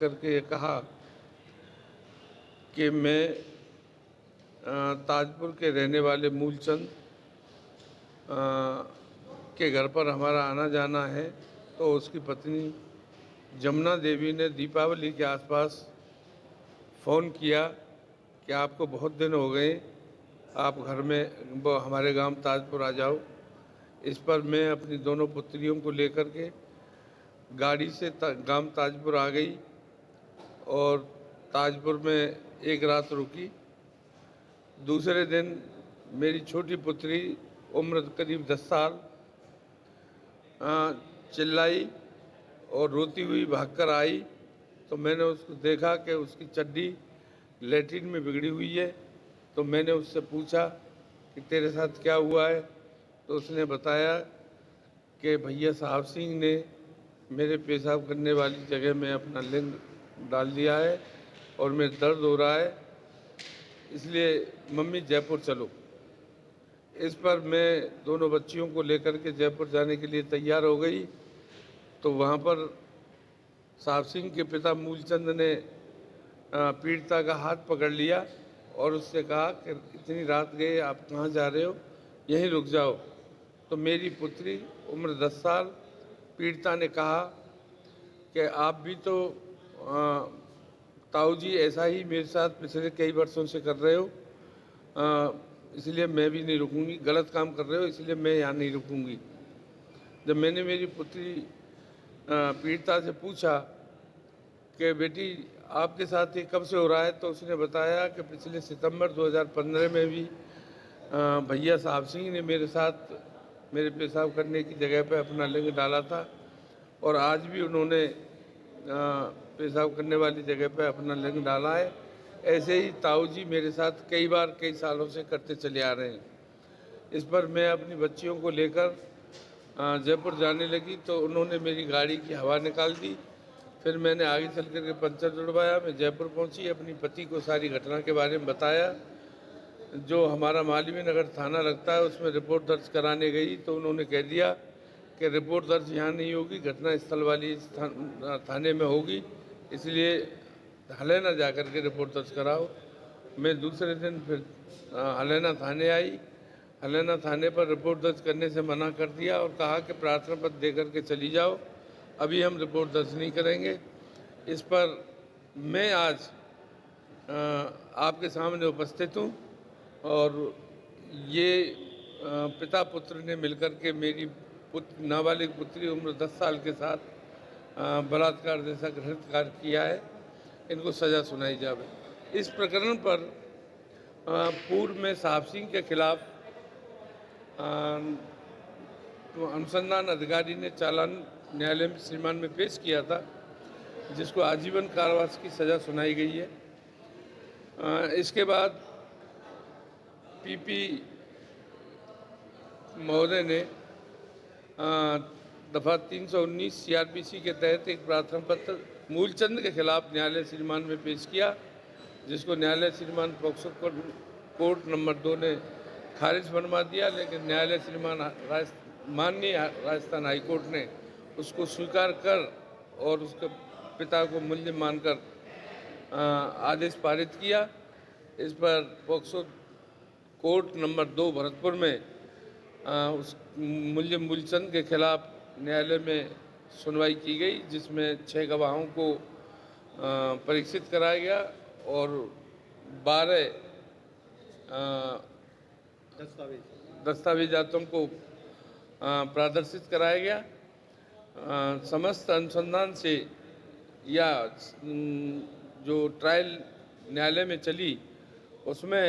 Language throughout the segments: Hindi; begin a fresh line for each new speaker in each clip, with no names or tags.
करके ये कहा कि मैं ताजपुर के रहने वाले मूलचंद के घर पर हमारा आना जाना है, तो उसकी पत्नी जमुना देवी ने दीपावली के आसपास फ़ोन किया कि आपको बहुत दिन हो गए, आप घर में हमारे गांव ताजपुर आ जाओ। इस पर मैं अपनी दोनों पुत्रियों को लेकर के गाड़ी से गांव ताजपुर आ गई और ताजपुर में एक रात रुकी। दूसरे दिन मेरी छोटी पुत्री उम्र करीब 10 साल चिल्लाई और रोती हुई भागकर आई, तो मैंने उसको देखा कि उसकी चड्डी लैट्रिन में बिगड़ी हुई है। तो मैंने उससे पूछा कि तेरे साथ क्या हुआ है, तो उसने बताया कि भैया साहब सिंह ने मेरे पेशाब करने वाली जगह में अपना लिंग डाल दिया है और मेरे दर्द हो रहा है, इसलिए मम्मी जयपुर चलो। इस पर मैं दोनों बच्चियों को लेकर के जयपुर जाने के लिए तैयार हो गई। तो वहाँ पर साहब सिंह के पिता मूलचंद ने पीड़िता का हाथ पकड़ लिया और उससे कहा कि इतनी रात गए, आप कहाँ जा रहे हो, यहीं रुक जाओ। तो मेरी पुत्री उम्र 10 साल पीड़िता ने कहा कि आप भी तो ताऊ जी ऐसा ही मेरे साथ पिछले कई वर्षों से कर रहे हो, इसलिए मैं भी नहीं रुकूंगी, गलत काम कर रहे हो इसलिए मैं यहाँ नहीं रुकूंगी। जब मैंने मेरी पुत्री पीड़िता से पूछा कि बेटी आपके साथ ये कब से हो रहा है, तो उसने बताया कि पिछले सितंबर 2015 में भी भैया साहब सिंह ने मेरे साथ मेरे पेशाब करने की जगह पर अपना लिंग डाला था और आज भी उन्होंने पेशाब करने वाली जगह पर अपना लिंग डाला है। ऐसे ही ताऊ जी मेरे साथ कई बार कई सालों से करते चले आ रहे हैं। इस पर मैं अपनी बच्चियों को लेकर जयपुर जाने लगी, तो उन्होंने मेरी गाड़ी की हवा निकाल दी। फिर मैंने आगे चल कर के पंचर जुड़वाया, मैं जयपुर पहुंची, अपनी पति को सारी घटना के बारे में बताया। जो हमारा मालवीय नगर थाना लगता है उसमें रिपोर्ट दर्ज कराने गई, तो उन्होंने कह दिया कि रिपोर्ट दर्ज यहाँ नहीं होगी, घटना स्थल वाली थाने में होगी, इसलिए हलैना जा कर के रिपोर्ट दर्ज कराओ। मैं दूसरे दिन फिर हलैना थाने आई। हलैना थाने पर रिपोर्ट दर्ज करने से मना कर दिया और कहा कि प्रार्थना पत्र दे करके चली जाओ, अभी हम रिपोर्ट दर्ज नहीं करेंगे। इस पर मैं आज आपके सामने उपस्थित हूँ और ये पिता पुत्र ने मिलकर के मेरी नाबालिग पुत्री उम्र 10 साल के साथ बलात्कार जैसा घृणित कार्य किया है, इनको सज़ा सुनाई जावे। इस प्रकरण पर पूर्व में साहब सिंह के खिलाफ तो अनुसंधान अधिकारी ने चालान न्यायालय में श्रीमान में पेश किया था, जिसको आजीवन कारावास की सज़ा सुनाई गई है। इसके बाद पीपी महोदय ने दफ़ा 319 सीआरपीसी के तहत एक प्रार्थना पत्र मूलचंद के खिलाफ न्यायालय श्रीमान में पेश किया, जिसको न्यायालय श्रीमान पॉक्सो कोर्ट नंबर 2 ने खारिज फरमा दिया। लेकिन न्यायालय श्रीमान माननीय राजस्थान हाईकोर्ट ने उसको स्वीकार कर और उसके पिता को मुलजिम मानकर आदेश पारित किया। इस पर पॉक्सो कोर्ट नंबर 2 भरतपुर में उस मुलजिम मूलचंद के खिलाफ न्यायालय में सुनवाई की गई, जिसमें 6 गवाहों को परीक्षित कराया गया और 12 दस्तावेजातों को प्रदर्शित कराया गया। समस्त अनुसंधान से या जो ट्रायल न्यायालय में चली उसमें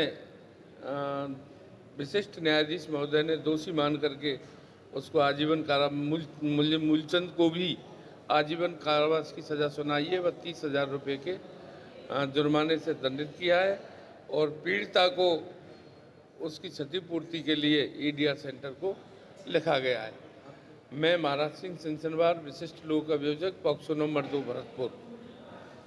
विशिष्ट न्यायाधीश महोदय ने दोषी मान करके उसको आजीवन मुलजिम मूलचंद को भी आजीवन कारावास की सज़ा सुनाई है व 30,000 रुपये के जुर्माने से दंडित किया है और पीड़िता को उसकी क्षतिपूर्ति के लिए ईडीआर सेंटर को लिखा गया है। मैं महाराज सिंह सिंसनवार विशिष्ट लोक अभियोजक पॉक्सो नंबर 2 भरतपुर।